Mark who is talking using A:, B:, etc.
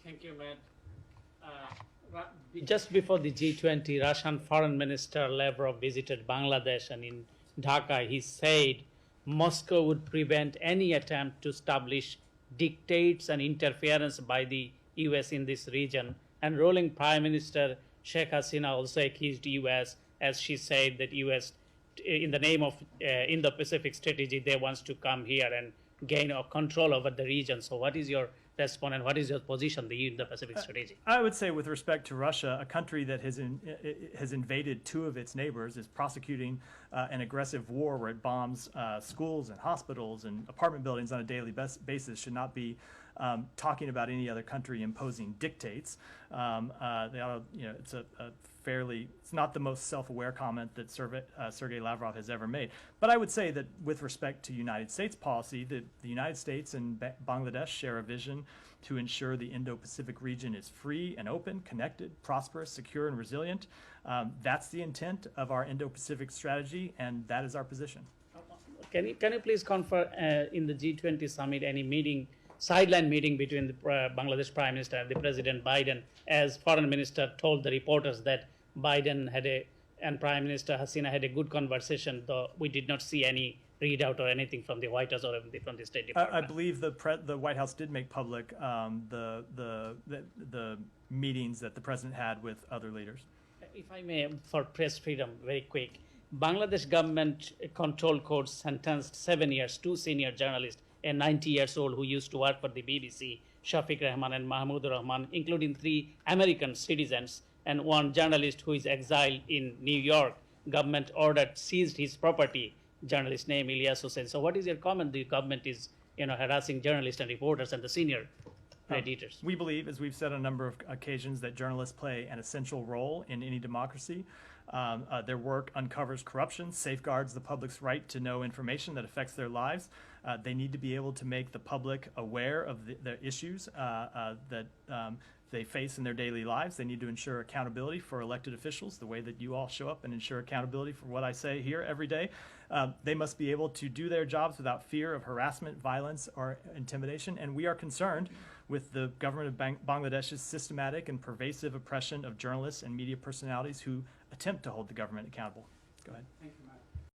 A: Thank you, Matt. Just before the G20, Russian Foreign Minister Lavrov visited Bangladesh, and in Dhaka, he said Moscow would prevent any attempt to establish dictates and interference by the US in this region. And ruling Prime Minister Sheikh Hasina also accused US, as she said that US, in the name of Indo-Pacific strategy, they wants to come here and gain control over the region. So what is your response and what is your position, the Indo-Pacific strategy?
B: I would say, with respect to Russia, a country that has invaded two of its neighbors, is prosecuting an aggressive war where it bombs schools and hospitals and apartment buildings on a daily basis, should not be talking about any other country imposing dictates. It's it's not the most self-aware comment that Sergei Lavrov has ever made. But I would say that with respect to United States policy, the United States and Bangladesh share a vision to ensure the Indo-Pacific region is free and open, connected, prosperous, secure, and resilient. That's the intent of our Indo-Pacific strategy, and that is our position.
A: Can you please confirm in the G20 summit any sideline meeting between the Bangladesh Prime Minister and the President Biden, as Foreign Minister told the reporters that Biden and Prime Minister Hasina had a good conversation, though we did not see any readout or anything from the White House or from the State Department.
B: I believe the White House did make public the meetings that the President had with other leaders.
A: If I may, for press freedom, very quick. Bangladesh government control court sentenced 7 years two senior journalists, a 90-year-old who used to work for the BBC, Shafiq Rahman and Mahmoud Rahman, including 3 American citizens, and 1 journalist who is exiled in New York. Government ordered seized his property. Journalist name Ilyas Hussain. So what is your comment? The government is harassing journalists and reporters and the senior editors.
B: We believe, as we've said on a number of occasions, that journalists play an essential role in any democracy. Their work uncovers corruption, safeguards the public's right to know information that affects their lives. They need to be able to make the public aware of the issues that they face in their daily lives. They need to ensure accountability for elected officials, the way that you all show up and ensure accountability for what I say here every day. They must be able to do their jobs without fear of harassment, violence, or intimidation. And we are concerned with the government of Bangladesh's systematic and pervasive oppression of journalists and media personalities who attempt to hold the government accountable. Go ahead.
A: Thank you.